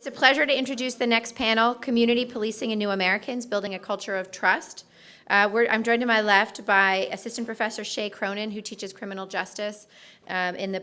It's a pleasure to introduce the next panel, Community Policing in New Americans, Building a Culture of Trust. I'm joined to my left by Assistant Professor Shea Cronin, who teaches criminal justice at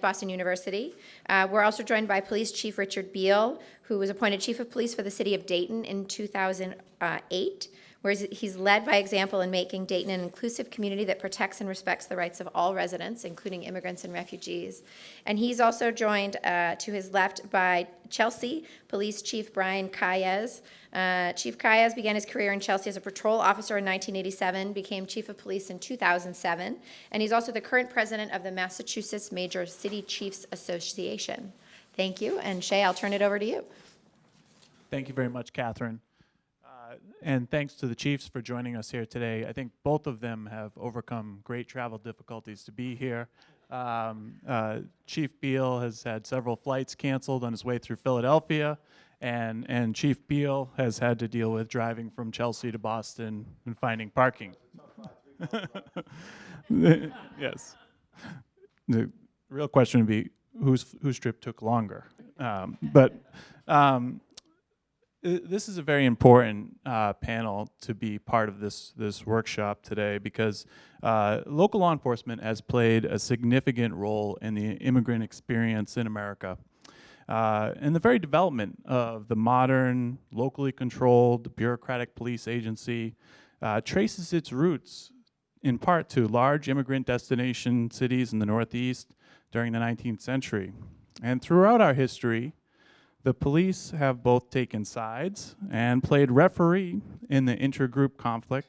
Boston University. We're also joined by Police Chief Richard Biehl, who was appointed Chief of Police for the city of Dayton in 2008, where he's led by example in making Dayton an inclusive community that protects and respects the rights of all residents, including immigrants and refugees. And he's also joined to his left by Chelsea Police Chief Brian Kyes. Chief Kyes began his career in Chelsea as a patrol officer in 1987, became Chief of Police in 2007, and he's also the current president of the Massachusetts Major City Chiefs Association. Thank you, and Shea, I'll turn it over to you. Thank you very much, Catherine. And thanks to the chiefs for joining us here today. I think both of them have overcome great travel difficulties to be here. Chief Biehl has had several flights canceled on his way through Philadelphia, and Chief Biehl has had to deal with driving from Chelsea to Boston and finding parking. Yes. The real question would be whose trip took longer. This is a very important panel to be part of this workshop today because local law enforcement has played a significant role in the immigrant experience in America. And the very development of the modern, locally controlled, bureaucratic police agency traces its roots in part to large immigrant destination cities in the Northeast during the 19th century. And throughout our history, the police have both taken sides and played referee in the intergroup conflict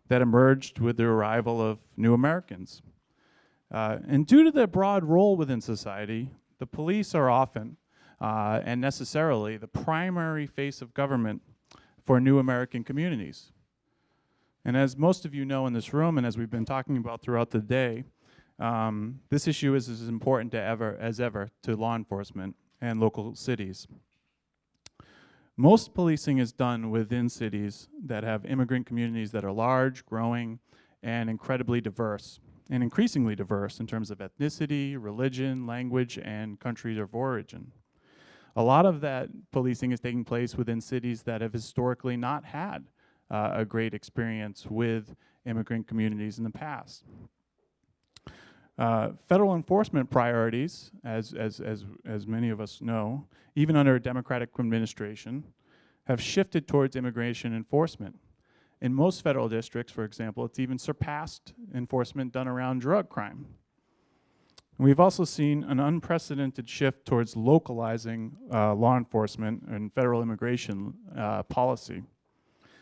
that emerged with the arrival of new Americans. And due to their broad role within society, the police are often and necessarily the primary face of government for new American communities. And as most of you know in this room, and as we've been talking about throughout the day, this issue is as important as ever to law enforcement and local cities. Most policing is done within cities that have immigrant communities that are large, growing, and incredibly diverse, and increasingly diverse in terms of ethnicity, religion, language, and country of origin. A lot of that policing is taking place within cities that have historically not had a great experience with immigrant communities in the past. Federal enforcement priorities, as many of us know, even under a Democratic administration, have shifted towards immigration enforcement. In most federal districts, for example, it's even surpassed enforcement done around drug crime. We've also seen an unprecedented shift towards localizing law enforcement and federal immigration policy.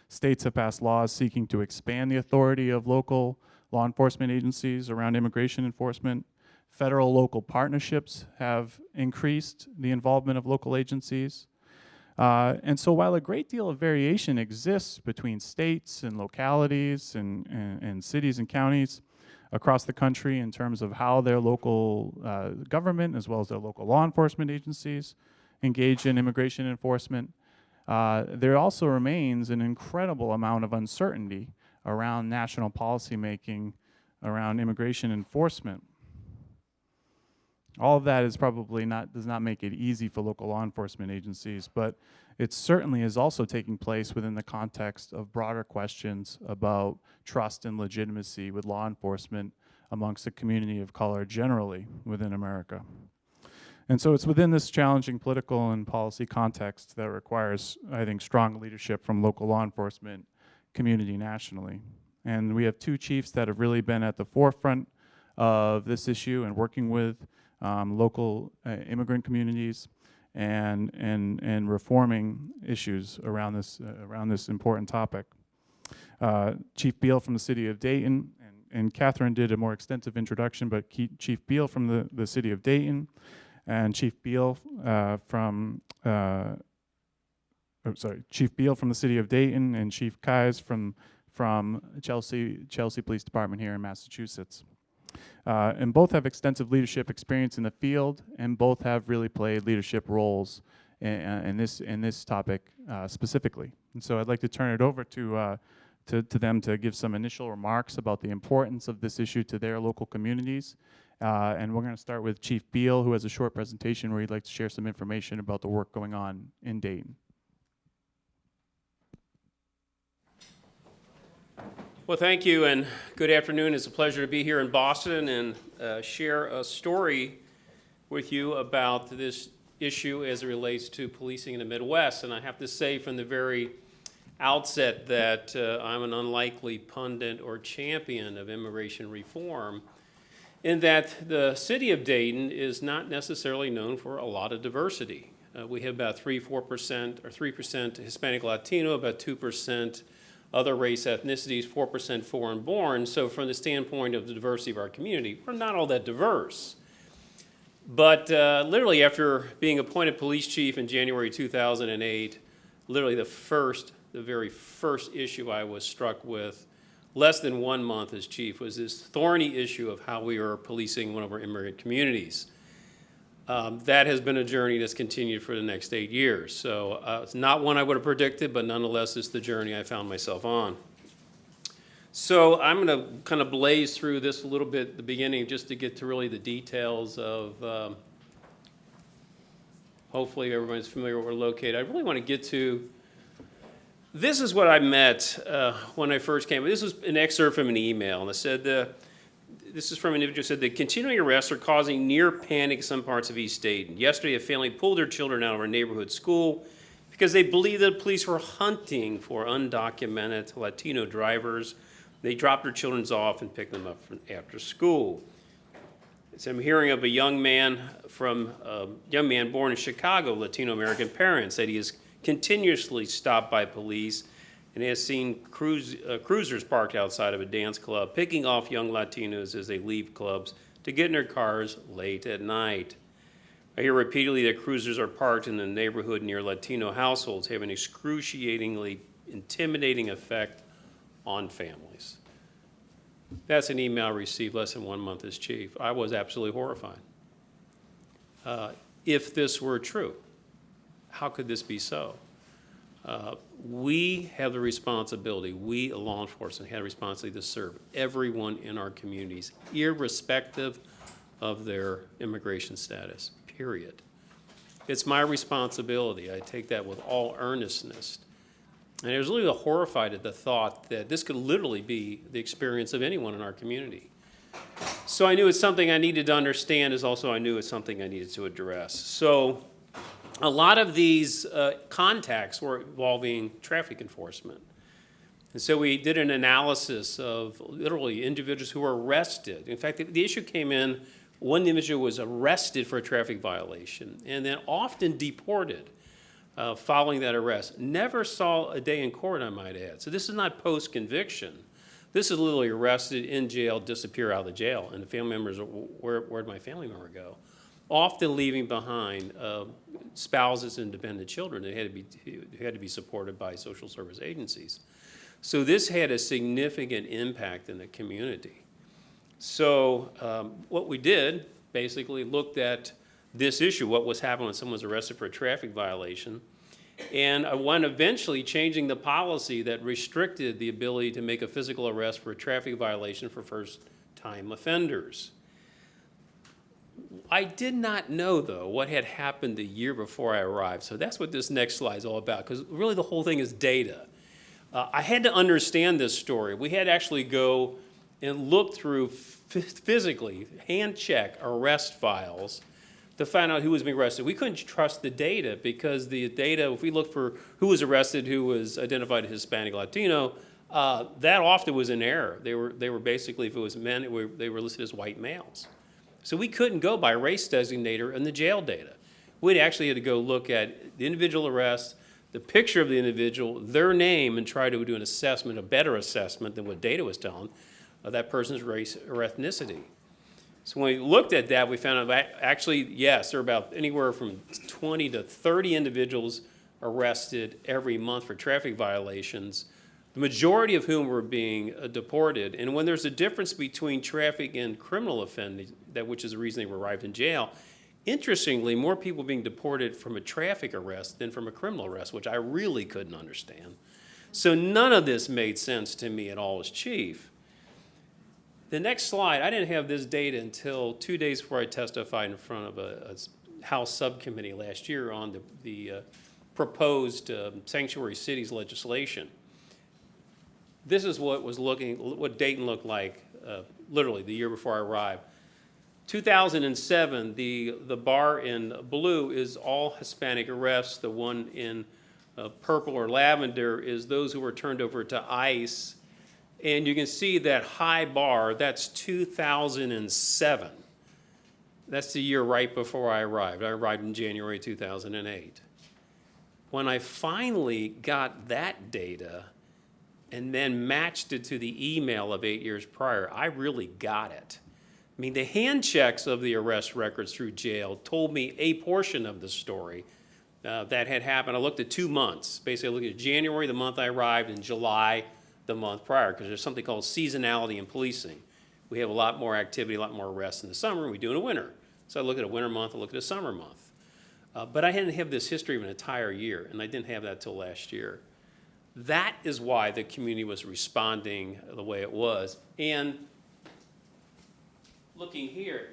States have passed laws seeking to expand the authority of local law enforcement agencies around immigration enforcement. Federal-local partnerships have increased the involvement of local agencies. And so while a great deal of variation exists between states and localities and cities and counties across the country in terms of how their local government as well as their local law enforcement agencies engage in immigration enforcement, there also remains an incredible amount of uncertainty around national policy making around immigration enforcement. All of that is probably does not make it easy for local law enforcement agencies, but it certainly is also taking place within the context of broader questions about trust and legitimacy with law enforcement amongst the community of color generally within America. And so it's within this challenging political and policy context that requires, I think, strong leadership from local law enforcement community nationally. And we have two chiefs that have really been at the forefront of this issue and working with local immigrant communities and reforming issues around this important topic. Chief Biehl from the city of Dayton, and Catherine did a more extensive introduction, but Chief Biehl from the city of Dayton, and Chief Biehl Chief Biehl from the city of Dayton, and Chief Kyes from Chelsea Police Department here in Massachusetts. And both have extensive leadership experience in the field, and both have really played leadership roles in this topic specifically. And so I'd like to turn it over to them to give some initial remarks about the importance of this issue to their local communities, And we're going to start with Chief Biehl, who has a short presentation where he'd like to share some information about the work going on in Dayton. Well, thank you, and good afternoon. It's a pleasure to be here in Boston and share a story with you about this issue as it relates to policing in the Midwest. And I have to say from the very outset that I'm an unlikely pundit or champion of immigration reform, in that the city of Dayton is not necessarily known for a lot of diversity. We have about 4% or 3% Hispanic Latino, about 2% other race ethnicities, 4% foreign born. So from the standpoint of the diversity of our community, we're not all that diverse. But literally after being appointed police chief in January 2008, literally the very first issue I was struck with less than 1 month as chief was this thorny issue of how we are policing one of our immigrant communities. That has been a journey that's continued for the next 8 years. So it's not one I would have predicted, but nonetheless, it's the journey I found myself on. So I'm going to kind of blaze through this a little bit at the beginning just to get to really the details of, hopefully everyone's familiar with where we're located. I really want to get to, this is what I met when I first came. This was an excerpt from an email, and it said, this is from an individual who said, the continuing arrests are causing near panic in some parts of East Dayton. Yesterday, a family pulled their children out of our neighborhood school because they believed that police were hunting for undocumented Latino drivers. They dropped their children off and picked them up after school. So I'm hearing of a young man born in Chicago, Latino American parents, that he is continuously stopped by police and has seen cruisers parked outside of a dance club, picking off young Latinos as they leave clubs to get in their cars late at night. I hear repeatedly that cruisers are parked in the neighborhood near Latino households, having an excruciatingly intimidating effect on families. That's an email I received less than 1 month as chief. I was absolutely horrified. If this were true, how could this be so? We have the responsibility, we, law enforcement, have the responsibility to serve everyone in our communities, irrespective of their immigration status, period. It's my responsibility. I take that with all earnestness. And I was literally horrified at the thought that this could literally be the experience of anyone in our community. So I knew it's something I needed to understand, as also I knew it's something I needed to address. So a lot of these contacts were involving traffic enforcement. And so we did an analysis of literally individuals who were arrested. In fact, the issue came in, one individual was arrested for a traffic violation and then often deported following that arrest. Never saw a day in court, I might add. So this is not post-conviction. This is literally arrested, in jail, disappear out of the jail. And the family members, where'd my family member go? Often leaving behind spouses and dependent children that had to be supported by social service agencies. So this had a significant impact in the community. So what we did, basically looked at this issue, what was happening when someone was arrested for a traffic violation, and I went eventually changing the policy that restricted the ability to make a physical arrest for a traffic violation for first-time offenders. I did not know, though, what had happened the year before I arrived. So that's what this next slide is all about, because really the whole thing is data. I had to understand this story. We had to actually go and look through physically, hand check arrest files to find out who was being arrested. We couldn't trust the data because the data, if we looked for who was arrested, who was identified as Hispanic Latino, that often was in error. They were basically, if it was men, they were listed as white males. So we couldn't go by race designator and the jail data. We'd actually had to go look at the individual arrest, the picture of the individual, their name, and try to do an assessment, a better assessment than what data was telling of that person's race or ethnicity. So when we looked at that, we found out that actually, yes, there are about anywhere from 20 to 30 individuals arrested every month for traffic violations, the majority of whom were being deported. And when there's a difference between traffic and criminal offending, which is the reason they arrived in jail, interestingly, more people being deported from a traffic arrest than from a criminal arrest, which I really couldn't understand. So none of this made sense to me at all as chief. The next slide, I didn't have this data until 2 days before I testified in front of a House subcommittee last year on the proposed sanctuary cities legislation. This is what Dayton looked like literally the year before I arrived. 2007, the bar in blue is all Hispanic arrests. The one in purple or lavender is those who were turned over to ICE. And you can see that high bar, that's 2007. That's the year right before I arrived. I arrived in January 2008. When I finally got that data and then matched it to the email of 8 years prior, I really got it. I mean, the hand checks of the arrest records through jail told me a portion of the story that had happened. I looked at 2 months. Basically, I looked at January, the month I arrived, and July, the month prior, because there's something called seasonality in policing. We have a lot more activity, a lot more arrests in the summer than we do in the winter. So I look at a winter month, I look at a summer month. But I didn't have this history of an entire year, and I didn't have that till last year. That is why the community was responding the way it was. And looking here,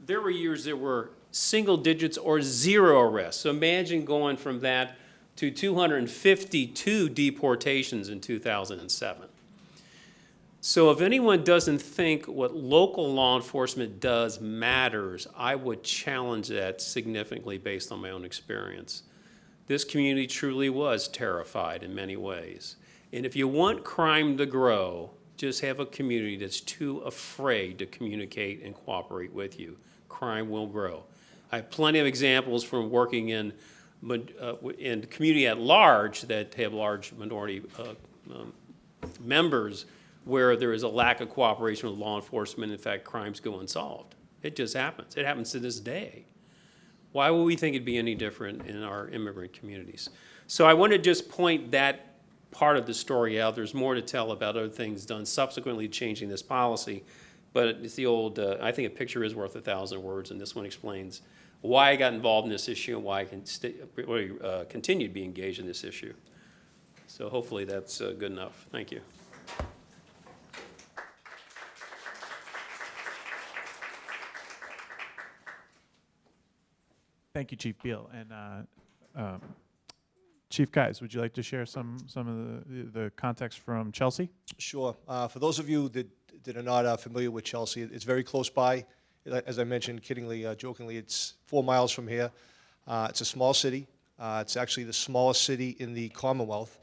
there were years there were single digits or 0 arrests. So imagine going from that to 252 deportations in 2007. So if anyone doesn't think what local law enforcement does matters, I would challenge that significantly based on my own experience. This community truly was terrified in many ways. And if you want crime to grow, just have a community that's too afraid to communicate and cooperate with you. Crime will grow. I have plenty of examples from working in the community at large that have large minority members where there is a lack of cooperation with law enforcement. In fact, crimes go unsolved. It just happens. It happens to this day. Why would we think it'd be any different in our immigrant communities? So I want to just point that part of the story out. There's more to tell about other things done subsequently changing this policy, but it's the old, I think a picture is worth 1,000 words, and this one explains why I got involved in this issue and why I can continue to be engaged in this issue. So hopefully that's good enough. Thank you. Thank you, Chief Biehl. And Chief Kyes, would you like to share some of the context from Chelsea? Sure. For those of you that are not familiar with Chelsea, it's very close by. As I mentioned, kiddingly, jokingly, it's 4 miles from here. It's a small city. It's actually the smallest city in the Commonwealth.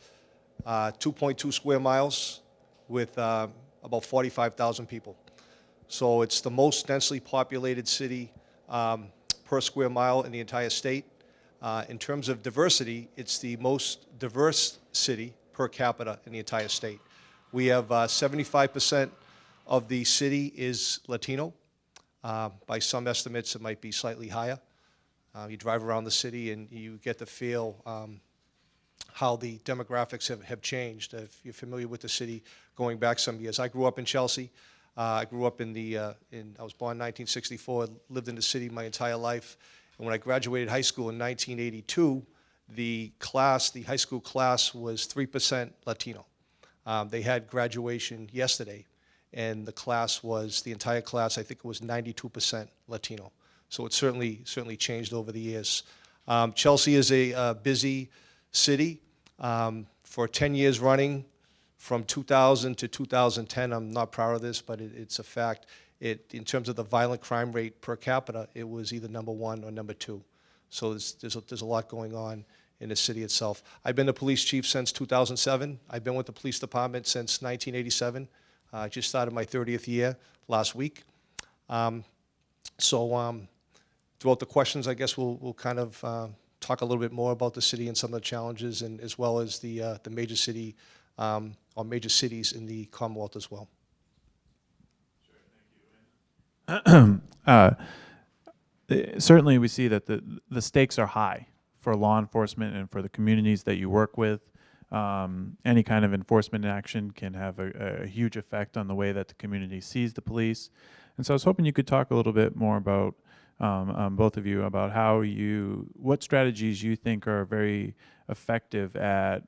2.2 square miles with about 45,000 people. So it's the most densely populated city per square mile in the entire state. In terms of diversity, it's the most diverse city per capita in the entire state. We have 75% of the city is Latino. By some estimates, it might be slightly higher. You drive around the city and you get to feel how the demographics have changed. If you're familiar with the city going back some years. I grew up in Chelsea. I grew up I was born in 1964, lived in the city my entire life. And when I graduated high school in 1982, the high school class was 3% Latino. They had graduation yesterday, and the entire class, I think it was 92% Latino. So it certainly changed over the years. Chelsea is a busy city. For 10 years running, from 2000 to 2010, I'm not proud of this, but it's a fact. In terms of the violent crime rate per capita, it was either number 1 or number 2. So there's a lot going on in the city itself. I've been the police chief since 2007. I've been with the police department since 1987. I just started my 30th year last week. Throughout the questions, I guess we'll kind of talk a little bit more about the city and some of the challenges, and as well as the major city or major cities in the Commonwealth as well. Certainly we see that the stakes are high for law enforcement and for the communities that you work with. Any kind of enforcement action can have a huge effect on the way that the community sees the police. And so I was hoping you could talk a little bit more about, both of you, about what strategies you think are very effective at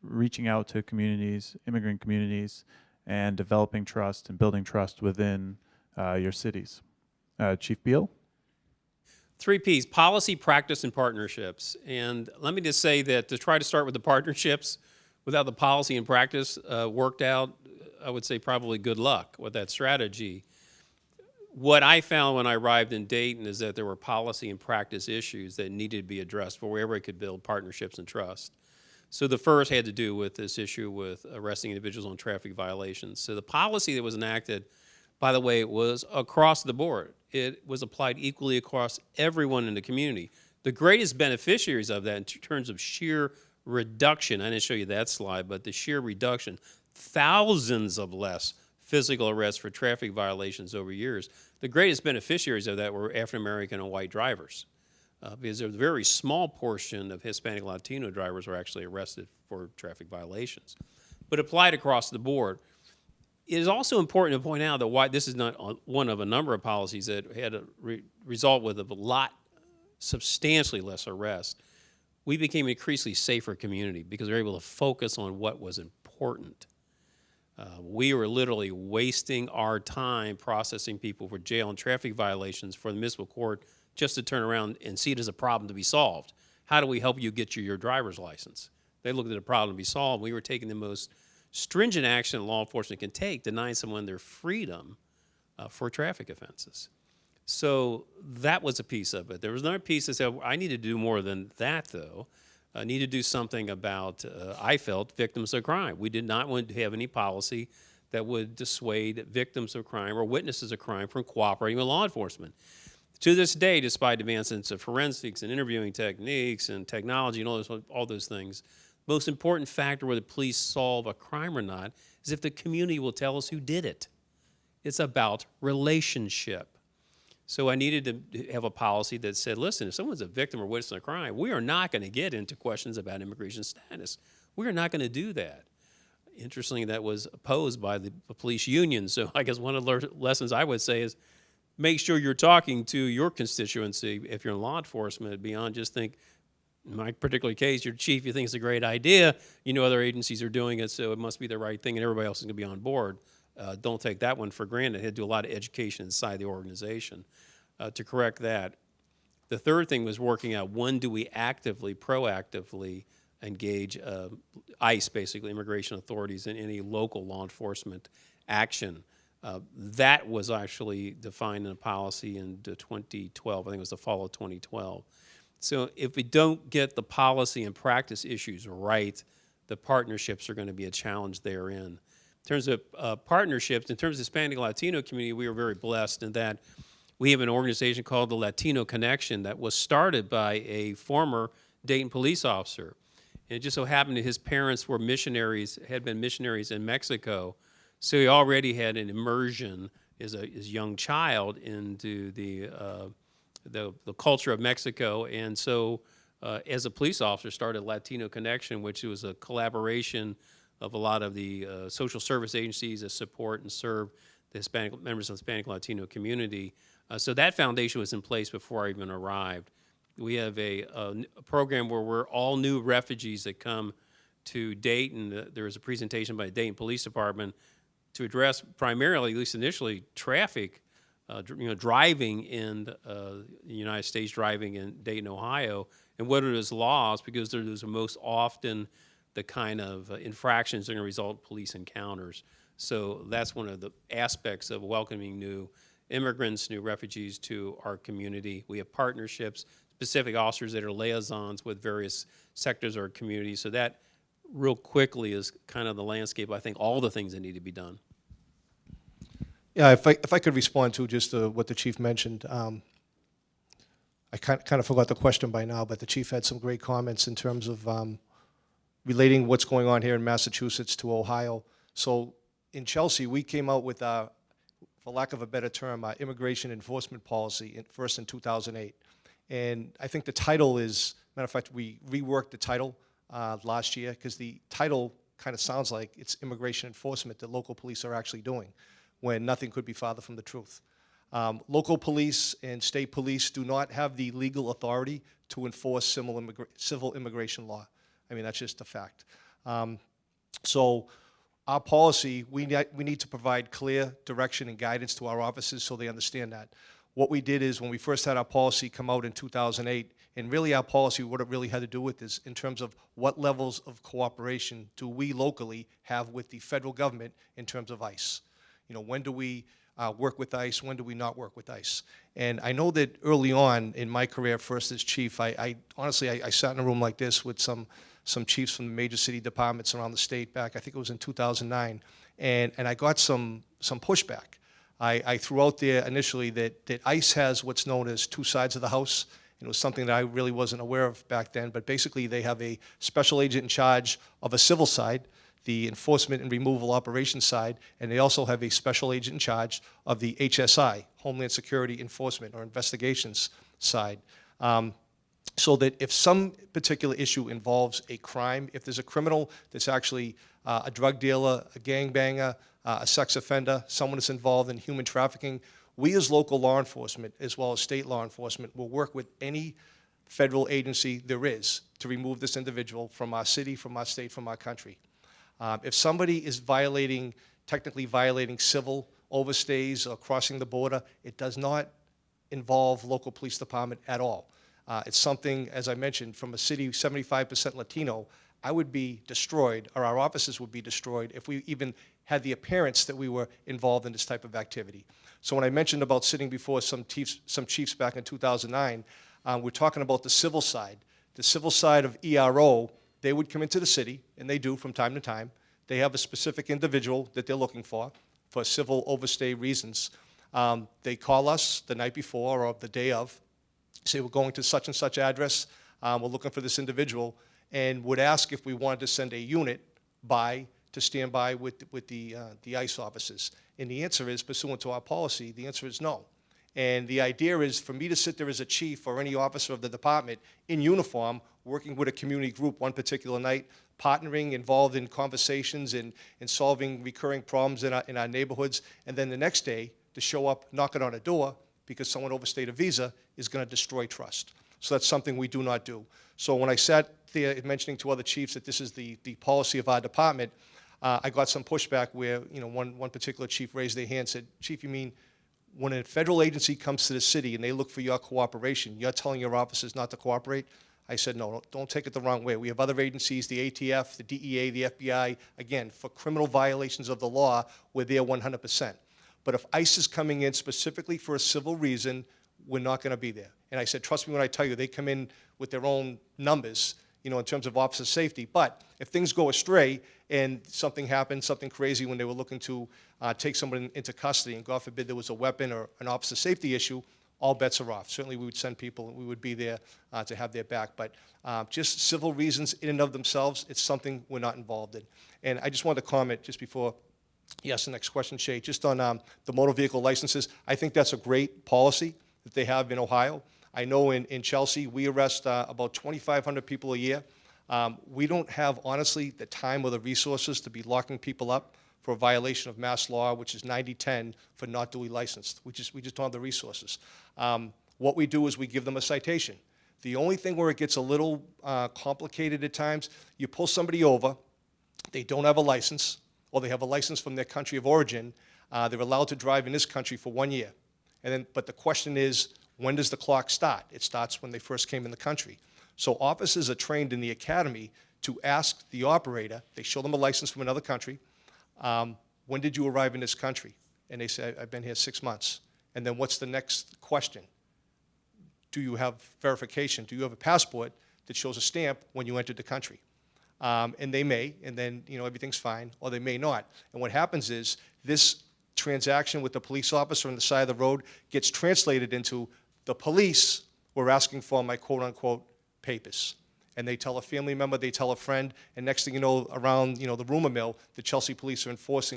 reaching out to communities, immigrant communities, and developing trust and building trust within your cities. Chief Biehl? 3 Ps, policy, practice, and partnerships. And let me just say that to try to start with the partnerships without the policy and practice worked out, I would say probably good luck with that strategy. What I found when I arrived in Dayton is that there were policy and practice issues that needed to be addressed for wherever I could build partnerships and trust. So the first had to do with this issue with arresting individuals on traffic violations. So the policy that was enacted, by the way, it was across the board. It was applied equally across everyone in the community. The greatest beneficiaries of that in terms of sheer reduction, I didn't show you that slide, but the sheer reduction, thousands of less physical arrests for traffic violations over years. The greatest beneficiaries of that were African American and white drivers, because there's a very small portion of Hispanic Latino drivers were actually arrested for traffic violations, but applied across the board. It is also important to point out that why this is not one of a number of policies that had a result with a substantially less arrests. We became an increasingly safer community because we were able to focus on what was important. We were literally wasting our time processing people for jail and traffic violations for the municipal court just to turn around and see it as a problem to be solved. How do we help you get your driver's license? They looked at a problem to be solved. We were taking the most stringent action law enforcement can take, denying someone their freedom for traffic offenses. So that was a piece of it. There was another piece that said, I need to do more than that, though. I need to do something about, I felt, victims of crime. We did not want to have any policy that would dissuade victims of crime or witnesses of crime from cooperating with law enforcement. To this day, despite advancements of forensics and interviewing techniques and technology and all those things, most important factor whether police solve a crime or not is if the community will tell us who did it. It's about relationship. So I needed to have a policy that said, listen, if someone's a victim or witness of a crime, we are not going to get into questions about immigration status. We are not going to do that. Interestingly, that was opposed by the police union. So I guess one of the lessons I would say is make sure you're talking to your constituency if you're in law enforcement beyond just think, in my particular case, your chief, you think it's a great idea, you know other agencies are doing it, so it must be the right thing and everybody else is going to be on board. Don't take that one for granted. I had to do a lot of education inside the organization to correct that. The third thing was working out when do we actively, proactively engage ICE, basically, immigration authorities, in any local law enforcement action. That was actually defined in a policy in 2012. I think it was the fall of 2012. So if we don't get the policy and practice issues right, the partnerships are going to be a challenge therein. In terms of partnerships, in terms of the Hispanic Latino community, we are very blessed in that we have an organization called the Latino Connection that was started by a former Dayton police officer. And it just so happened that his parents were missionaries, had been missionaries in Mexico. So he already had an immersion as a young child into the culture of Mexico. And so as a police officer, started Latino Connection, which was a collaboration of a lot of the social service agencies that support and serve the Hispanic members of the Hispanic Latino community. So that foundation was in place before I even arrived. We have a program where we're all new refugees that come to Dayton. There was a presentation by the Dayton Police Department to address primarily, at least initially, traffic, driving in the United States, driving in Dayton, Ohio, and what are those laws, because those are most often the kind of infractions that are going to result in police encounters. So that's one of the aspects of welcoming new immigrants, new refugees to our community. We have partnerships, specific officers that are liaisons with various sectors of our community. So that real quickly is kind of the landscape, I think, all the things that need to be done. Yeah, if I could respond to just what the chief mentioned. I kind of forgot the question by now, but the chief had some great comments in terms of relating what's going on here in Massachusetts to Ohio. So in Chelsea, we came out with, for lack of a better term, our immigration enforcement policy first in 2008. And I think the title is, matter of fact, we reworked the title last year because the title kind of sounds like it's immigration enforcement that local police are actually doing, when nothing could be farther from the truth. Local police and state police do not have the legal authority to enforce civil immigration law. I mean, that's just a fact. So Our policy, we need to provide clear direction and guidance to our officers so they understand that. What we did is when we first had our policy come out in 2008, and really our policy, what it really had to do with is in terms of what levels of cooperation do we locally have with the federal government in terms of ICE. You know, when do we work with ICE, when do we not work with ICE? And I know that early on in my career, first as chief, I honestly sat in a room like this with some chiefs from the major city departments around the state back, I think it was in 2009, and I got some pushback. I threw out there initially that ICE has what's known as two sides of the house. It was something that I really wasn't aware of back then, but basically they have a special agent in charge of a civil side, the enforcement and removal operations side, and they also have a special agent in charge of the HSI, Homeland Security Enforcement or Investigations side. So that if some particular issue involves a crime, if there's a criminal that's actually a drug dealer, a gangbanger, a sex offender, someone that's involved in human trafficking, we as local law enforcement, as well as state law enforcement, will work with any federal agency there is to remove this individual from our city, from our state, from our country. If somebody is technically violating civil overstays or crossing the border, it does not involve local police department at all. It's something, as I mentioned, from a city 75% Latino, I would be destroyed, or our offices would be destroyed, if we even had the appearance that we were involved in this type of activity. So when I mentioned about sitting before some chiefs back in 2009, we're talking about the civil side. The civil side of ERO, they would come into the city, and they do from time to time. They have a specific individual that they're looking for civil overstay reasons. They call us the night before or the day of, say we're going to such and such address, we're looking for this individual, and would ask if we wanted to send a unit to stand by with the ICE officers. And the answer is, pursuant to our policy, the answer is no. And the idea is for me to sit there as a chief or any officer of the department in uniform, working with a community group one particular night, partnering, involved in conversations and solving recurring problems in our neighborhoods, and then the next day to show up knocking on a door because someone overstayed a visa is going to destroy trust. So that's something we do not do. So when I sat there mentioning to other chiefs that this is the policy of our department, I got some pushback where one particular chief raised their hand and said, "Chief, you mean when a federal agency comes to the city and they look for your cooperation, you're telling your officers not to cooperate?" I said, "No, don't take it the wrong way. We have other agencies, the ATF, the DEA, the FBI, again, for criminal violations of the law, we're there 100%. But if ICE is coming in specifically for a civil reason, we're not going to be there." And I said, "Trust me when I tell you, they come in with their own numbers, in terms of officer safety. But if things go astray and something happened, something crazy when they were looking to take someone into custody, and God forbid there was a weapon or an officer safety issue, all bets are off. Certainly we would send people and we would be there to have their back. But just civil reasons in and of themselves, it's something we're not involved in." And I just wanted to comment just before you ask the next question, Shea, just on the motor vehicle licenses. I think that's a great policy that they have in Ohio. I know in Chelsea, we arrest about 2,500 people a year. We don't have, honestly, the time or the resources to be locking people up for a violation of mass law, which is 90-10 for not duly licensed. We just don't have the resources. What we do is we give them a citation. The only thing where it gets a little complicated at times, you pull somebody over, they don't have a license, or they have a license from their country of origin, they're allowed to drive in this country for 1 year. But the question is, when does the clock start? It starts when they first came in the country. So officers are trained in the academy to ask the operator, they show them a license from another country, when did you arrive in this country? And they say, "I've been here 6 months." And then what's the next question? Do you have verification? Do you have a passport that shows a stamp when you entered the country? And they may, and then everything's fine, or they may not. And what happens is this transaction with the police officer on the side of the road gets translated into the police were asking for my quote-unquote papers. And they tell a family member, they tell a friend, and next thing you know, around the rumor mill, the Chelsea police are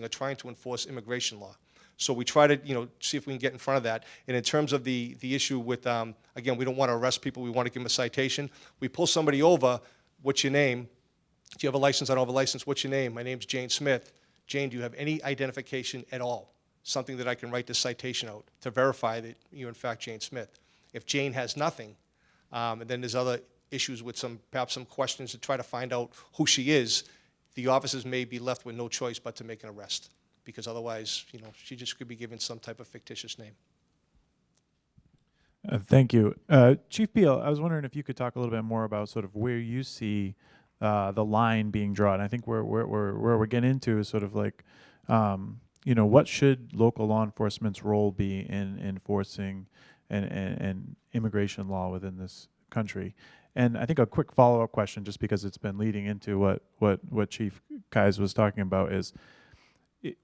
trying to enforce immigration law. So we try to see if we can get in front of that. And in terms of the issue with, again, we don't want to arrest people, we want to give them a citation. We pull somebody over, "What's your name? Do you have a license?" "I don't have a license." "What's your name?" "My name's Jane Smith." "Jane, do you have any identification at all? Something that I can write this citation out to verify that you're in fact Jane Smith." If Jane has nothing, and then there's other issues with perhaps some questions to try to find out who she is, the officers may be left with no choice but to make an arrest, because otherwise, she just could be given some type of fictitious name. Thank you. Chief Biehl, I was wondering if you could talk a little bit more about sort of where you see the line being drawn. I think where we're getting into is sort of like, what should local law enforcement's role be in enforcing and immigration law within this country? And I think a quick follow-up question, just because it's been leading into what Chief Kyes was talking about, is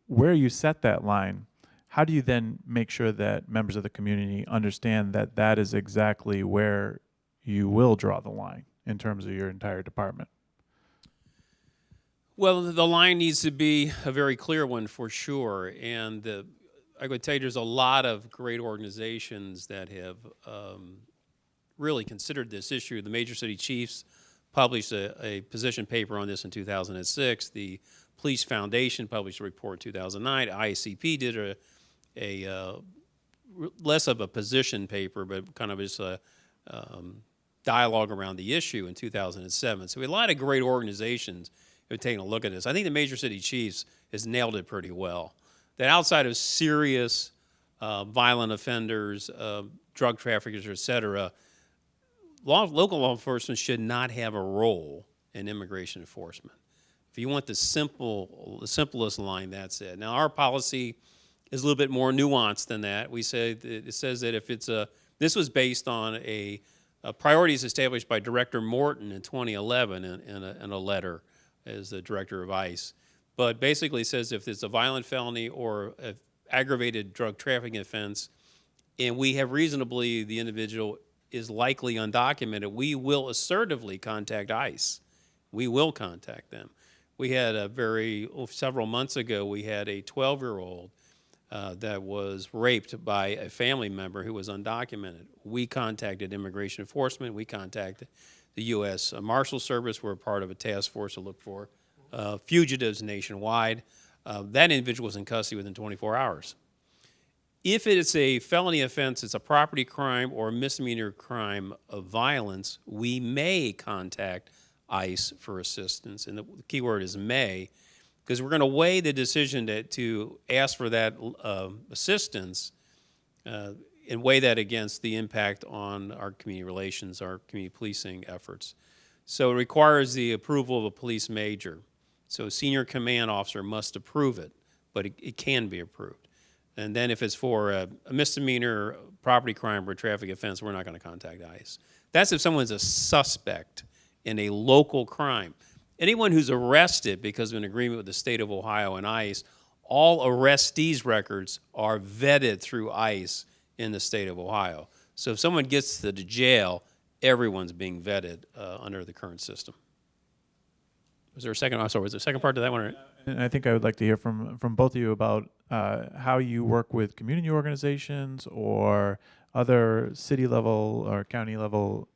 where you set that line, how do you then make sure that members of the community understand that that is exactly where you will draw the line in terms of your entire department? Well, the line needs to be a very clear one for sure. And I would tell you there's a lot of great organizations that have really considered this issue. The major city chiefs published a position paper on this in 2006. The Police Foundation published a report in 2009. ICP did a less of a position paper, but kind of just a dialogue around the issue in 2007. So we had a lot of great organizations who have taken a look at this. I think the major city chiefs has nailed it pretty well. That outside of serious violent offenders, drug traffickers, et cetera, local law enforcement should not have a role in immigration enforcement. If you want the simplest line, that's it. Now, our policy is a little bit more nuanced than that. We say it says that if it's this was based on a priorities established by Director Morton in 2011 in a letter as the director of ICE. But basically says if it's a violent felony or an aggravated drug trafficking offense, and we have reason to believe the individual is likely undocumented, we will assertively contact ICE. We will contact them. We had several months ago, we had a 12-year-old that was raped by a family member who was undocumented. We contacted Immigration Enforcement. We contacted the U.S. Marshal Service. We're a part of a task force to look for fugitives nationwide. That individual was in custody within 24 hours. If it is a felony offense, it's a property crime or a misdemeanor crime of violence, we may contact ICE for assistance. And the key word is may, because we're going to weigh the decision to ask for that assistance and weigh that against the impact on our community relations, our community policing efforts. So it requires the approval of a police major. So a senior command officer must approve it, but it can be approved. And then if it's for a misdemeanor, property crime, or a traffic offense, we're not going to contact ICE. That's if someone's a suspect in a local crime. Anyone who's arrested because of an agreement with the state of Ohio and ICE, all arrestees' records are vetted through ICE in the state of Ohio. So if someone gets to the jail, everyone's being vetted under the current system. Was there a second? Was there a second part to that one? And I think I would like to hear from both of you about how you work with community organizations or other city level or county level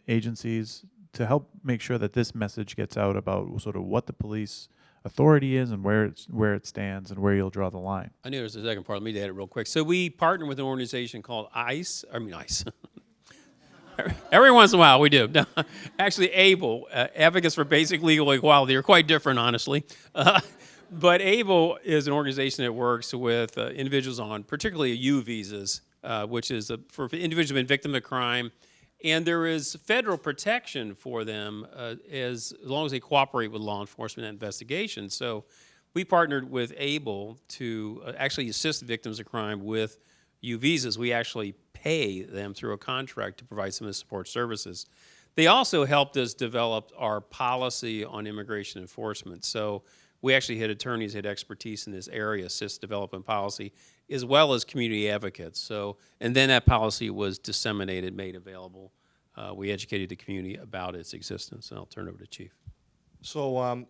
agencies to help make sure that this message gets out about sort of what the police authority is and where it stands and where you'll draw the line. I knew there was a second part. Let me add it real quick. So we partner with an organization called ICE. Every once in a while we do. Actually, ABLE, Advocates for Basic Legal Equality, are quite different, honestly. But ABLE is an organization that works with individuals on particularly U visas, which is for individuals who have been victims of crime. And there is federal protection for them as long as they cooperate with law enforcement investigations. So we partnered with ABLE to actually assist victims of crime with U visas. We actually pay them through a contract to provide some of the support services. They also helped us develop our policy on immigration enforcement. So we actually had attorneys who had expertise in this area, assist developing policy, as well as community advocates. So, and then that policy was disseminated, made available. We educated the community about its existence, and I'll turn it over to Chief. So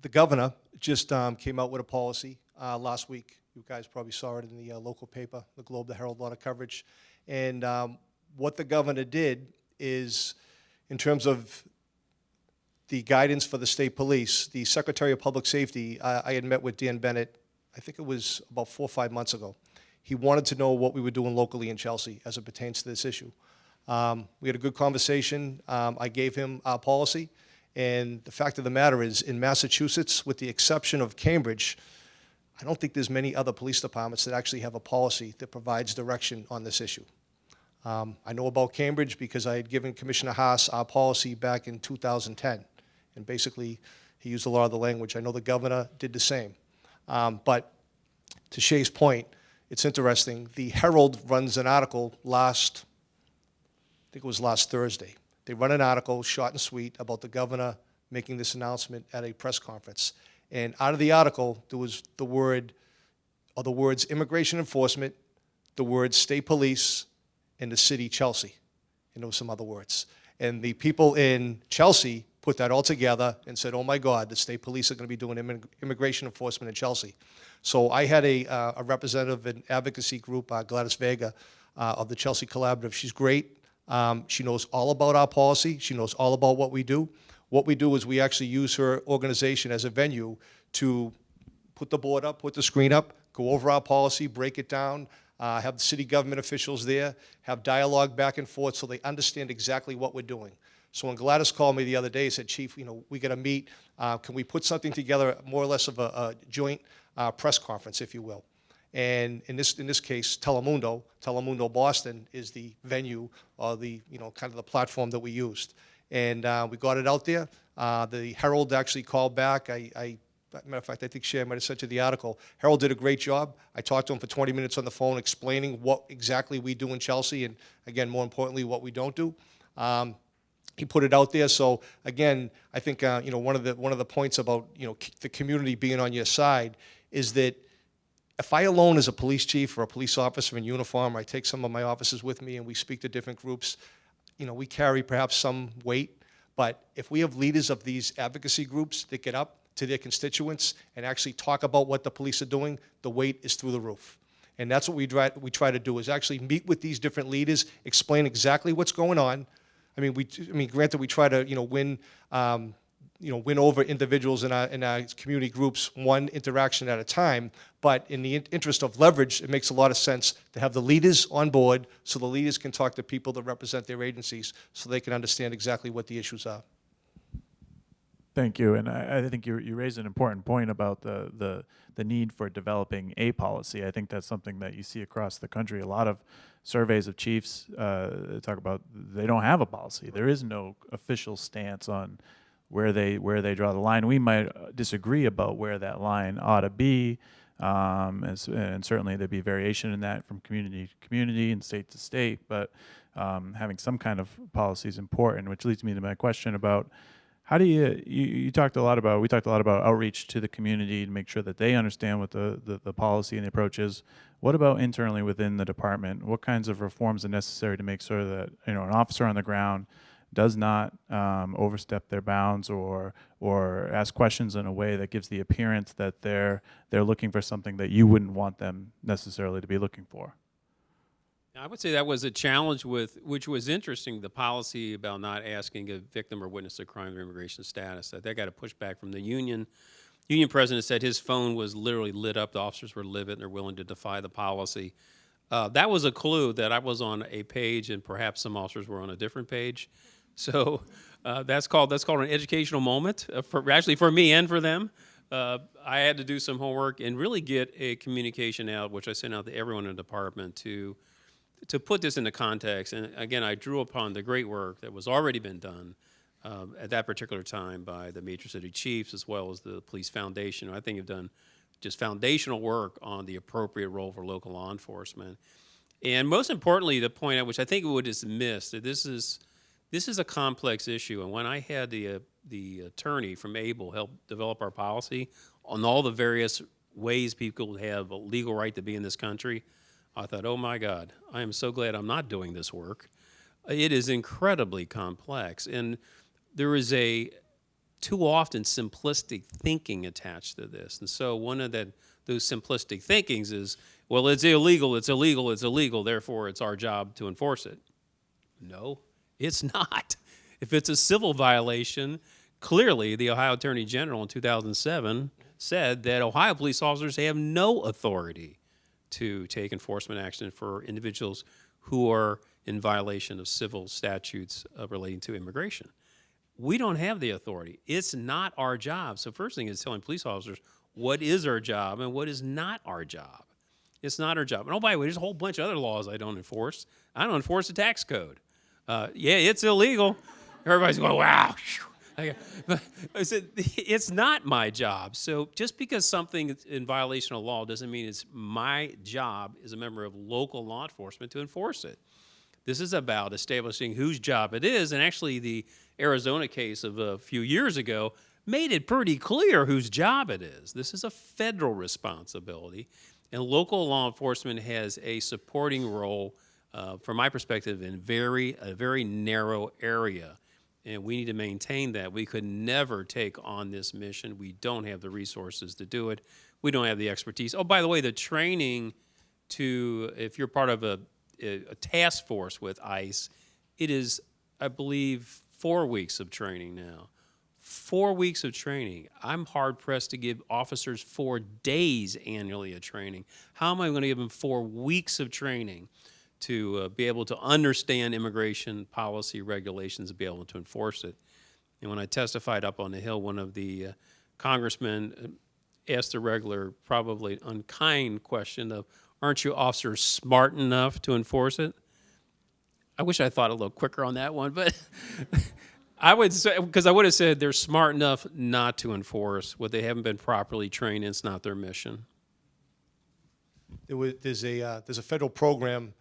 the governor just came out with a policy last week. You guys probably saw it in the local paper, the Globe, the Herald, a lot of coverage. And what the governor did is, in terms of the guidance for the state police, the Secretary of Public Safety, I had met with Dan Bennett, I think it was about 4 or 5 months ago. He wanted to know what we were doing locally in Chelsea as it pertains to this issue. We had a good conversation. I gave him our policy, And the fact of the matter is, in Massachusetts, with the exception of Cambridge, I don't think there's many other police departments that actually have a policy that provides direction on this issue. I know about Cambridge because I had given Commissioner Haas our policy back in 2010, and basically he used a lot of the language. I know the governor did the same. But to Shea's point, it's interesting. The Herald runs an article I think it was last Thursday. They run an article, short and sweet, about the governor making this announcement at a press conference. And out of the article, there was the words immigration enforcement, the words state police, and the city Chelsea. And there were some other words. And the people in Chelsea put that all together and said, oh my God, the state police are going to be doing immigration enforcement in Chelsea. So I had a representative in advocacy group, Gladys Vega, of the Chelsea Collaborative. She's great. She knows all about our policy. She knows all about what we do. What we do is we actually use her organization as a venue to put the board up, put the screen up, go over our policy, break it down, have the city government officials there, have dialogue back and forth so they understand exactly what we're doing. So when Gladys called me the other day, said, Chief, we got to meet. Can we put something together, more or less of a joint press conference, if you will? And in this case, Telemundo Boston is the venue or the kind of the platform that we used. And we got it out there. The Herald actually called back. Matter of fact, I think Shea might have sent you the article. Herald did a great job. I talked to him for 20 minutes on the phone explaining what exactly we do in Chelsea and, again, more importantly, what we don't do. He put it out there. So, again, I think one of the points about the community being on your side is that if I alone as a police chief or a police officer in uniform, I take some of my officers with me and we speak to different groups, we carry perhaps some weight. But if we have leaders of these advocacy groups that get up to their constituents and actually talk about what the police are doing, the weight is through the roof. And that's what we try to do, is actually meet with these different leaders, explain exactly what's going on. Granted, we try to win over individuals in our community groups one interaction at a time. But in the interest of leverage, it makes a lot of sense to have the leaders on board so the leaders can talk to people that represent their agencies so they can understand exactly what the issues are. Thank you, and I think you raised an important point about the need for developing a policy. I think that's something that you see across the country. A lot of surveys of chiefs talk about they don't have a policy. There is no official stance on where they draw the line. We might disagree about where that line ought to be, and certainly there'd be variation in that from community to community and state to state. But having some kind of policy is important, which leads me to my question about. How do we talked a lot about outreach to the community to make sure that they understand what the policy and the approach is. What about internally within the department? What kinds of reforms are necessary to make sure that an officer on the ground does not overstep their bounds or ask questions in a way that gives the appearance that they're looking for something that you wouldn't want them necessarily to be looking for? I would say that was a challenge which was interesting, the policy about not asking a victim or witness of crime or immigration status. That got a pushback from the union. Union president said his phone was literally lit up. The officers were livid and they're willing to defy the policy. That was a clue that I was on a page and perhaps some officers were on a different page. So that's called an educational moment, for me and for them. I had to do some homework and really get a communication out, which I sent out to everyone in the department to put this into context. And again, I drew upon the great work that was already been done at that particular time by the Major City Chiefs as well as the Police Foundation. I think have done just foundational work on the appropriate role for local law enforcement. And most importantly, the point out, which I think would is missed, that this is a complex issue. And when I had the attorney from Biehl help develop our policy on all the various ways people have a legal right to be in this country, I thought, oh my God, I am so glad I'm not doing this work. It is incredibly complex, and there is a too often simplistic thinking attached to this. And so one of those simplistic thinkings is, well, it's illegal, therefore it's our job to enforce it. No, it's not. If it's a civil violation, clearly the Ohio Attorney General in 2007 said that Ohio police officers have no authority to take enforcement action for individuals who are in violation of civil statutes relating to immigration. We don't have the authority. It's not our job. So first thing is telling police officers what is our job and what is not our job. It's not our job. And oh, by the way, there's a whole bunch of other laws I don't enforce. I don't enforce the tax code. Yeah, it's illegal. Everybody's going, wow. Okay. But I said, it's not my job. So just because something is in violation of law doesn't mean it's my job as a member of local law enforcement to enforce it. This is about establishing whose job it is. And actually, the Arizona case of a few years ago made it pretty clear whose job it is. This is a federal responsibility. And local law enforcement has a supporting role, from my perspective, in a very narrow area. And we need to maintain that. We could never take on this mission. We don't have the resources to do it. We don't have the expertise. Oh, by the way, the training if you're part of a task force with ICE, it is, I believe, 4 weeks of training now. 4 weeks of training. I'm hard-pressed to give officers 4 days annually of training. How am I going to give them 4 weeks of training to be able to understand immigration policy regulations and be able to enforce it? And when I testified up on the Hill, one of the congressmen asked a regular, probably unkind question of, aren't you officers smart enough to enforce it? I wish I thought a little quicker on that one, but I would say, because I would have said they're smart enough not to enforce what they haven't been properly trained in. It's not their mission. There's a federal program.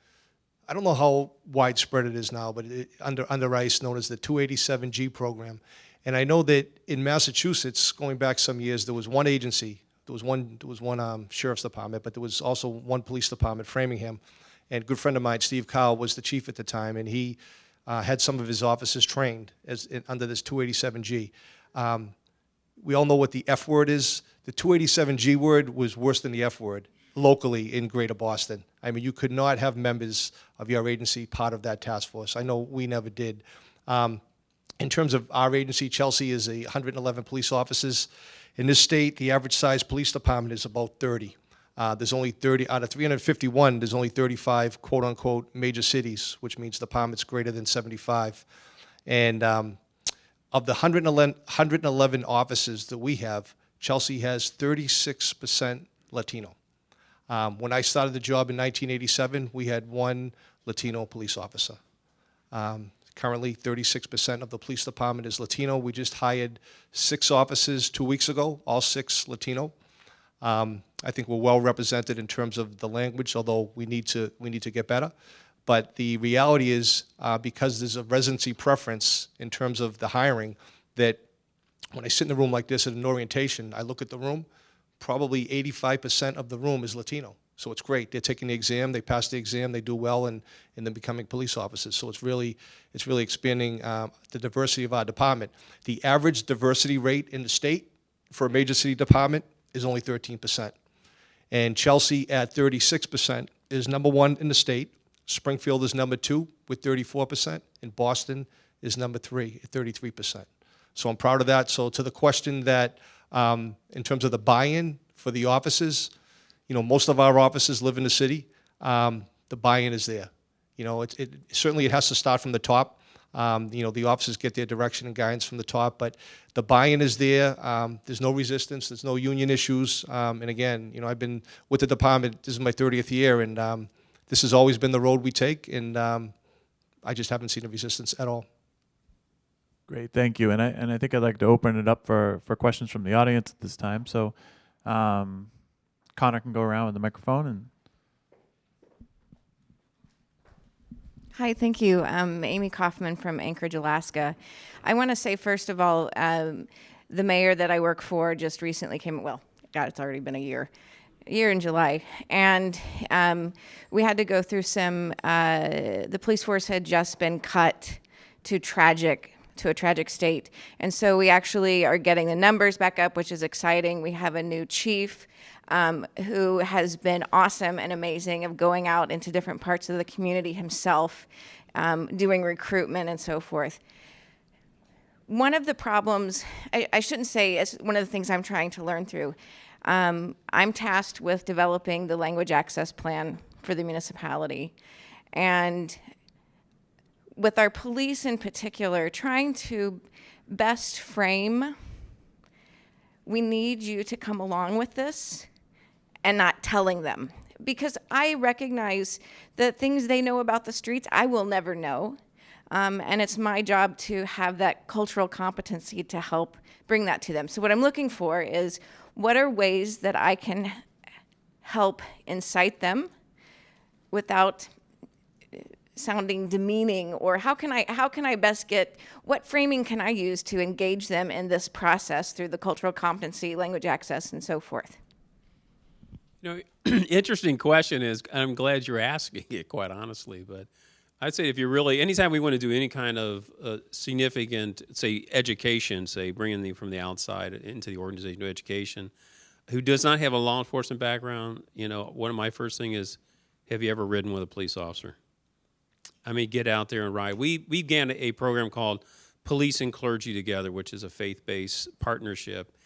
I don't know how widespread it is now, but under ICE, known as the 287G program. And I know that in Massachusetts, going back some years, there was one agency, there was one sheriff's department, but there was also one police department, Framingham. And a good friend of mine, Steve Cowell, was the chief at the time, and he had some of his officers trained under this 287G. We all know what the F word is. The 287G word was worse than the F word locally in Greater Boston. I mean, you could not have members of your agency part of that task force. I know we never did. In terms of our agency, Chelsea is 111 police officers. In this state, the average size police department is about 30. There's only 30, out of 351, there's only 35 quote-unquote major cities, which means departments greater than 75. And of the 111 officers that we have, Chelsea has 36% Latino. When I started the job in 1987, we had one Latino police officer. Currently, 36% of the police department is Latino. We just hired 6 officers 2 weeks ago, all 6 Latino. I think we're well represented in terms of the language, although we need to get better. But the reality is, because there's a residency preference in terms of the hiring, that when I sit in a room like this at an orientation, I look at the room, probably 85% of the room is Latino. So it's great. They're taking the exam, they pass the exam, they do well, and then becoming police officers. So it's really expanding the diversity of our department. The average diversity rate in the state for a major city department is only 13%. And Chelsea at 36% is number 1 in the state. Springfield is number 2 with 34%, and Boston is number 3 at 33%. So I'm proud of that. So to the question that in terms of the buy-in for the offices, you know, most of our offices live in the city. The buy-in is there. You know, it certainly has to start from the top. You know, the officers get their direction and guidance from the top, but the buy-in is there. There's no resistance. There's no union issues. And again, you know, I've been with the department. This is my 30th year, and this has always been the road we take. And I just haven't seen a resistance at all. Great, thank you. And I think I'd like to open it up for questions from the audience at this time. So Connor can go around with the microphone. And Hi, thank you. I'm Amy Kaufman from Anchorage, Alaska. I want to say, first of all, the mayor that I work for just recently came, well, God, it's already been a year in July. And we had to go through some, the police force had just been cut to a tragic state. And so we actually are getting the numbers back up, which is exciting. We have a new chief who has been awesome and amazing of going out into different parts of the community himself, doing recruitment and so forth. One of the problems, I shouldn't say it's one of the things I'm trying to learn through. I'm tasked with developing the language access plan for the municipality. And with our police in particular, trying to best frame, we need you to come along with this and not telling them. Because I recognize that things they know about the streets, I will never know. And it's my job to have that cultural competency to help bring that to them. So what I'm looking for is, what are ways that I can help incite them without sounding demeaning, or how can I best get, what framing can I use to engage them in this process through the cultural competency, language access, and so forth? You know, interesting question is, and I'm glad you're asking it, quite honestly, but I'd say if you're really, anytime we want to do any kind of significant, say, education, say, bringing them from the outside into the organization to education, who does not have a law enforcement background, you know, one of my first thing is, have you ever ridden with a police officer? I mean, get out there and ride. We began a program called Police and Clergy Together, which is a faith-based partnership,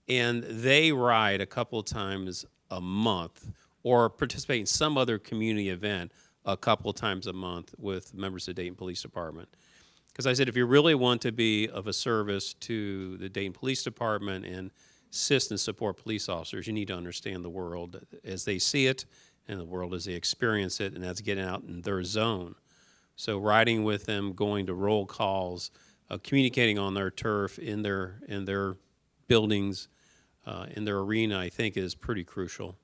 and they ride a couple of times a month or participate in some other community event a couple of times a month with members of the Dayton Police Department. Because I said, if you really want to be of a service to the Dayton Police Department and assist and support police officers, you need to understand the world as they see it and the world as they experience it, and that's getting out in their zone. So riding with them, going to roll calls, communicating on their turf, in their buildings, in their arena, I think is pretty crucial.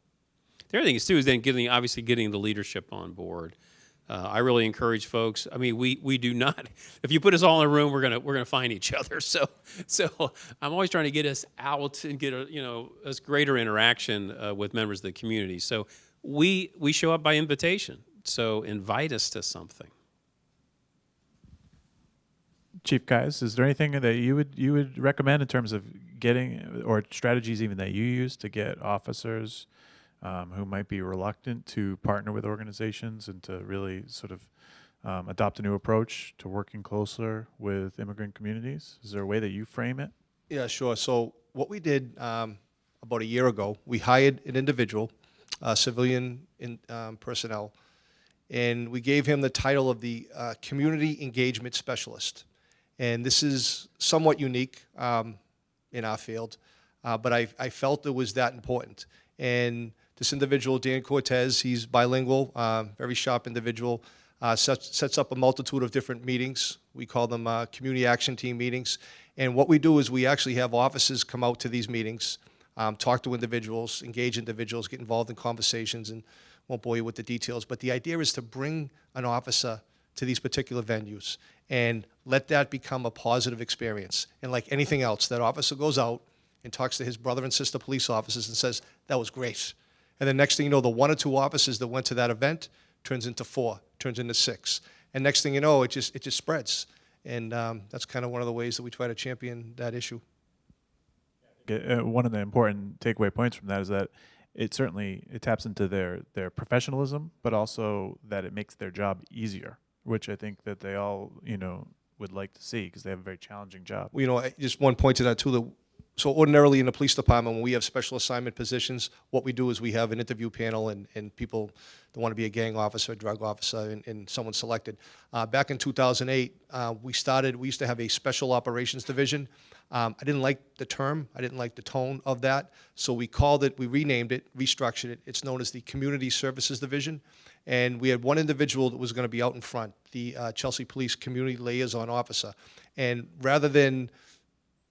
The other thing is, too, is then obviously getting the leadership on board. I really encourage folks. I mean, we do not. If you put us all in a room, we're gonna find each other. So I'm always trying to get us out and get us greater interaction with members of the community. So we show up by invitation. So invite us to something. Chief Kyes, is there anything that you would recommend in terms of getting, or strategies even that you use to get officers who might be reluctant to partner with organizations and to really sort of adopt a new approach to working closer with immigrant communities? Is there a way that you frame it? Yeah, sure. So what we did about a year ago, we hired an individual, civilian personnel, and we gave him the title of the Community Engagement Specialist. And this is somewhat unique in our field, but I felt it was that important. And this individual, Dan Cortez, he's bilingual, very sharp individual, sets up a multitude of different meetings. We call them community action team meetings. And what we do is we actually have officers come out to these meetings, talk to individuals, engage individuals, get involved in conversations, and won't bore you with the details. But the idea is to bring an officer to these particular venues and let that become a positive experience. And like anything else, that officer goes out and talks to his brother and sister police officers and says, that was great. And then next thing you know, the 1 or 2 officers that went to that event turns into 4, turns into 6. And next thing you know, it just spreads. And that's kind of one of the ways that we try to champion that issue. One of the important takeaway points from that is that it taps into their professionalism, but also that it makes their job easier, which I think that they all, would like to see, because they have a very challenging job. Well, just one point to that too. So ordinarily in the police department, when we have special assignment positions, what we do is we have an interview panel and people that want to be a gang officer, drug officer, and someone selected. Back in 2008, we used to have a special operations division. I didn't like the term. I didn't like the tone of that. So we renamed it, restructured it. It's known as the Community Services Division. And we had one individual that was going to be out in front, the Chelsea Police Community Liaison Officer. And rather than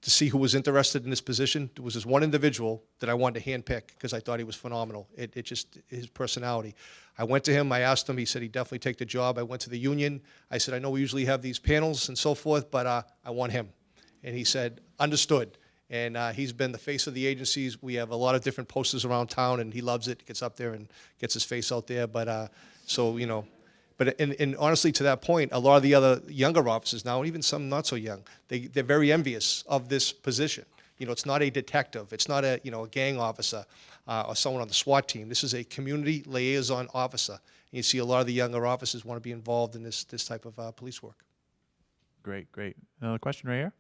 to see who was interested in this position, there was this one individual that I wanted to handpick because I thought he was phenomenal. It just, his personality. I went to him, I asked him, he said he'd definitely take the job. I went to the union. I said, I know we usually have these panels and so forth, but I want him. And he said, understood. And he's been the face of the agencies. We have a lot of different posters around town, and he loves it. He gets up there and gets his face out there. But and honestly, to that point, a lot of the other younger officers now, even some not so young, they're very envious of this position. It's not a detective. It's not a gang officer or someone on the SWAT team. This is a community liaison officer. And you see a lot of the younger officers want to be involved in this type of police work. Great. Another question right here.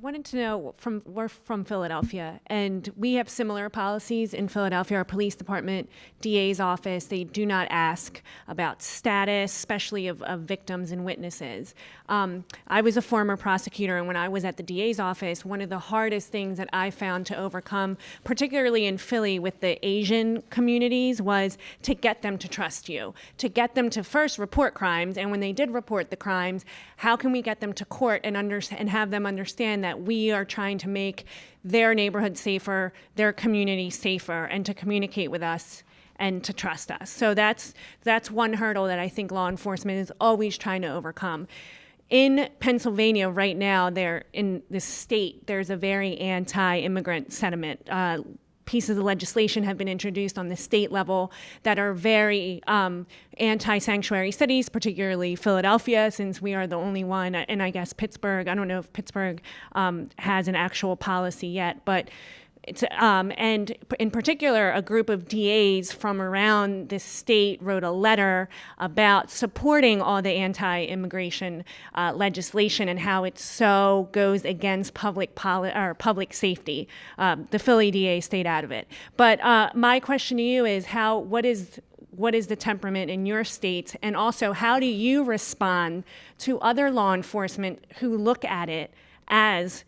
wanted to know, we're from Philadelphia, and we have similar policies in Philadelphia. Our police department, DA's office, they do not ask about status, especially of victims and witnesses. I was a former prosecutor, and when I was at the DA's office, one of the hardest things that I found to overcome, particularly in Philly with the Asian communities, was to get them to trust you, to get them to first report crimes, and when they did report the crimes, how can we get them to court and have them understand that we are trying to make their neighborhood safer, their community safer, and to communicate with us and to trust us. So that's one hurdle that I think law enforcement is always trying to overcome. In Pennsylvania right now, in the state, there's a very anti-immigrant sentiment. Pieces of legislation have been introduced on the state level that are very anti-sanctuary cities, particularly Philadelphia, since we are the only one, and I guess Pittsburgh. I don't know if Pittsburgh has an actual policy yet, but it's, and in particular, a group of DAs from around this state wrote a letter about supporting all the anti-immigration legislation and how it so goes against public safety. The Philly DA stayed out of it. But my question to you is, what is the temperament in your states, and also how do you respond to other law enforcement who look at it as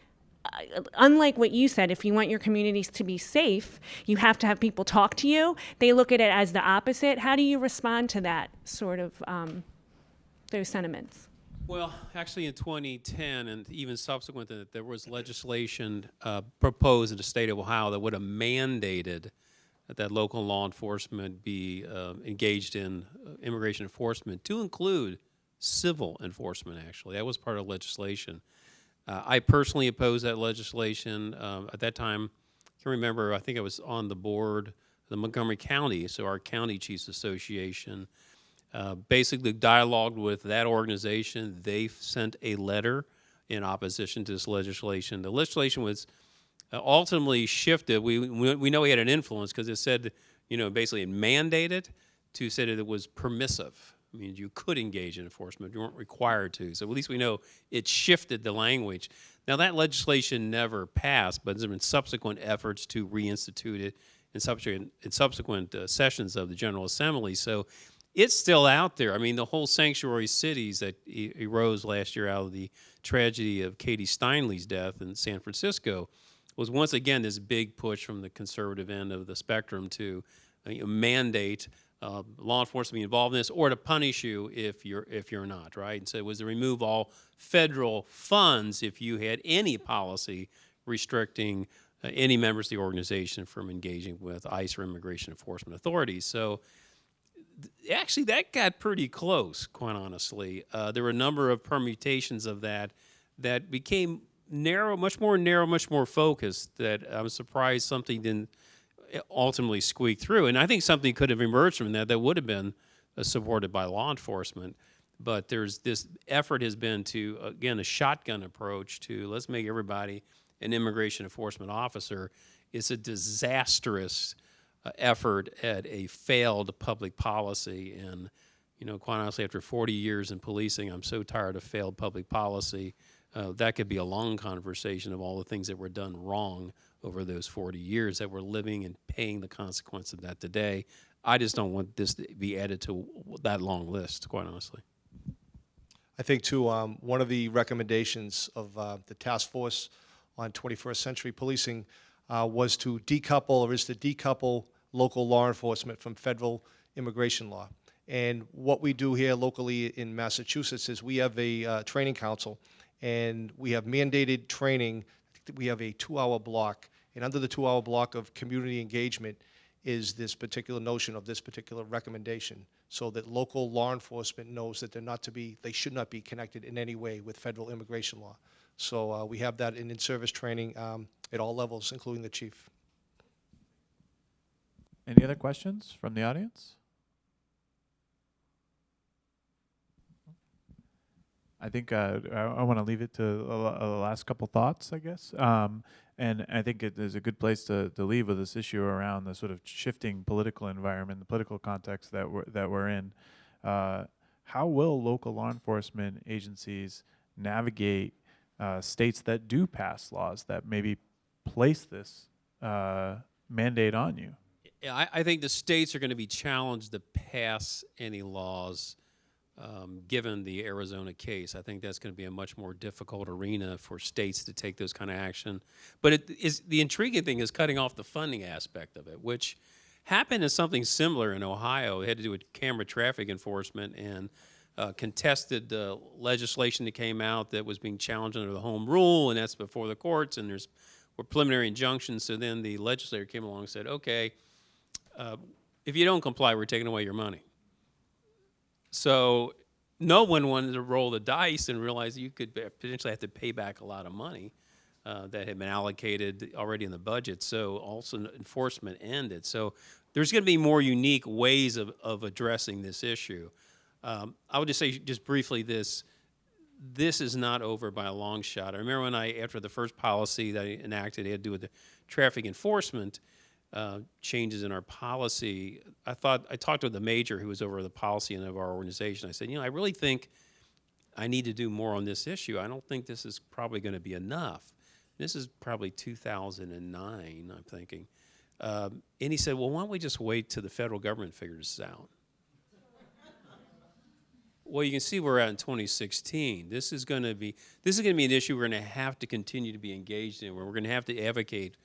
unlike what you said, if you want your communities to be safe, you have to have people talk to you. They look at it as the opposite. How do you respond to that sort of, those sentiments? Well, actually in 2010 and even subsequent to that, there was legislation proposed in the state of Ohio that would have mandated that local law enforcement be engaged in immigration enforcement to include civil enforcement, actually. That was part of legislation. I personally opposed that legislation. At that time, I can remember, I think I was on the board of the Montgomery County, so our County Chiefs Association, basically dialogued with that organization. They sent a letter in opposition to this legislation. The legislation was ultimately shifted. We know we had an influence because it said, basically it mandated to say that it was permissive. I mean, you could engage in enforcement. You weren't required to. So at least we know it shifted the language. Now, that legislation never passed, but there have been subsequent efforts to reinstitute it in subsequent sessions of the General Assembly. So it's still out there. I mean, the whole sanctuary cities that arose last year out of the tragedy of Katie Steinle's death in San Francisco was once again this big push from the conservative end of the spectrum to mandate law enforcement be involved in this, or to punish you if you're not, right? And so it was to remove all federal funds if you had any policy restricting any members of the organization from engaging with ICE or immigration enforcement authorities. So actually that got pretty close, quite honestly. There were a number of permutations of that became much more focused, that I was surprised something didn't ultimately squeak through. And I think something could have emerged from that would have been supported by law enforcement. But there's this effort has been to, again, a shotgun approach to let's make everybody an immigration enforcement officer. It's a disastrous effort at a failed public policy. And, quite honestly, after 40 years in policing, I'm so tired of failed public policy. That could be a long conversation of all the things that were done wrong over those 40 years that we're living and paying the consequence of that today. I just don't want this to be added to that long list, quite honestly. I think, too, one of the recommendations of the task force on 21st century policing was to decouple local law enforcement from federal immigration law. And what we do here locally in Massachusetts is we have a training council, and we have mandated training. We have a 2-hour block, and under the 2-hour block of community engagement is this particular notion of this particular recommendation, so that local law enforcement knows that they should not be connected in any way with federal immigration law. So we have that in-service training at all levels, including the chief. Any other questions from the audience? I think I want to leave it to the last couple thoughts, I guess. And I think it is a good place to leave with this issue around the sort of shifting political environment, the political context that we're in. How will local law enforcement agencies navigate states that do pass laws that maybe place this mandate on you? Yeah, I think the states are going to be challenged to pass any laws given the Arizona case. I think that's going to be a much more difficult arena for states to take those kind of action. But the intriguing thing is cutting off the funding aspect of it, which happened as something similar in Ohio. It had to do with camera traffic enforcement and contested legislation that came out that was being challenged under the home rule, and that's before the courts, and were preliminary injunctions. So then the legislator came along and said, okay, if you don't comply, we're taking away your money. So no one wanted to roll the dice and realize you could potentially have to pay back a lot of money that had been allocated already in the budget. So also enforcement ended. So there's going to be more unique ways of addressing this issue. I would just say just briefly this is not over by a long shot. I remember when after the first policy that I enacted, it had to do with the traffic enforcement changes in our policy. I talked with the major who was over the policy of our organization. I said, I really think I need to do more on this issue. I don't think this is probably going to be enough. This is probably 2009, I'm thinking. And he said, well, why don't we just wait till the federal government figures this out? Well, you can see where we're at in 2016. This is going to be an issue we're going to have to continue to be engaged in, where we're going to have to advocate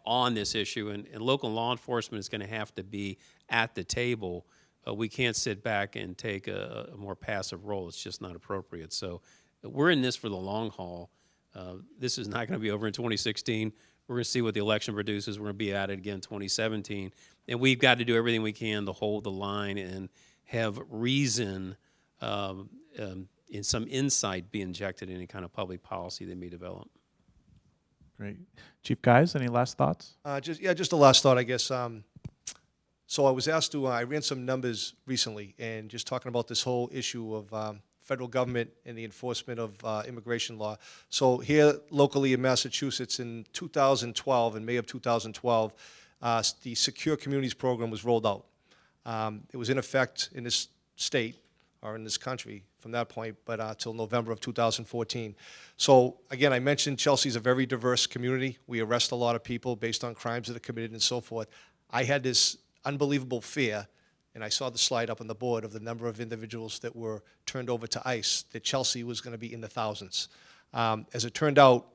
on this issue, and local law enforcement is going to have to be at the table. We can't sit back and take a more passive role. It's just not appropriate. So we're in this for the long haul. This is not going to be over in 2016. We're going to see what the election produces. We're going to be at it again in 2017. And we've got to do everything we can to hold the line and have reason and some insight be injected in any kind of public policy that may develop. Great. Chief Kyes, any last thoughts? Just a last thought, I guess. So I was asked I ran some numbers recently, and just talking about this whole issue of federal government and the enforcement of immigration law. So here locally in Massachusetts in 2012, in May of 2012, the Secure Communities Program was rolled out. It was in effect in this state, or in this country from that point, but till November of 2014. So again, I mentioned Chelsea's a very diverse community. We arrest a lot of people based on crimes that are committed and so forth. I had this unbelievable fear, and I saw the slide up on the board of the number of individuals that were turned over to ICE, that Chelsea was going to be in the thousands. As it turned out,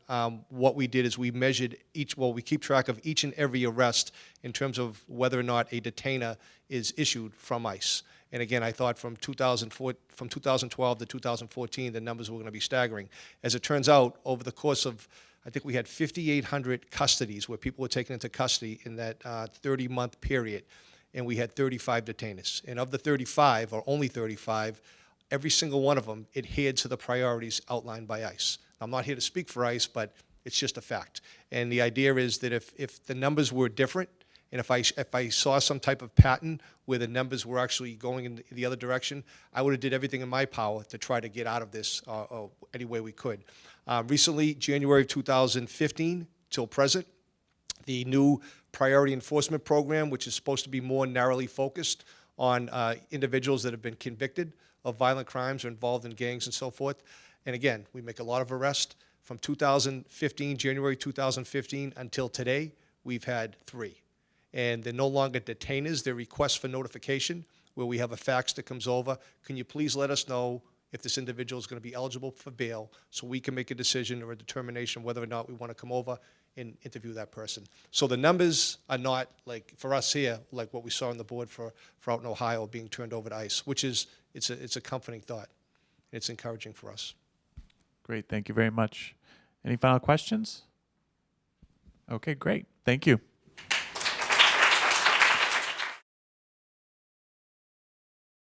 what we did is we measured we keep track of each and every arrest in terms of whether or not a detainer is issued from ICE. And again, I thought from 2012 to 2014, the numbers were going to be staggering. As it turns out, over the course of, I think we had 5,800 custodies where people were taken into custody in that 30-month period, and we had 35 detainers. And of the 35, or only 35, every single one of them adhered to the priorities outlined by ICE. I'm not here to speak for ICE, but it's just a fact. And the idea is that if the numbers were different, and if I saw some type of pattern where the numbers were actually going in the other direction, I would have did everything in my power to try to get out of this any way we could. Recently, January of 2015 till present, the new priority enforcement program, which is supposed to be more narrowly focused on individuals that have been convicted of violent crimes or involved in gangs and so forth. And again, we make a lot of arrests. From 2015, January 2015 until today, we've had 3. And they're no longer detainers, they're requests for notification, where we have a fax that comes over. Can you please let us know if this individual is going to be eligible for bail, so we can make a decision or a determination whether or not we want to come over and interview that person. So the numbers are not, like for us here, like what we saw on the board for out in Ohio being turned over to ICE, which is, it's a comforting thought. It's encouraging for us. Great, thank you very much. Any final questions? Okay, great, thank you.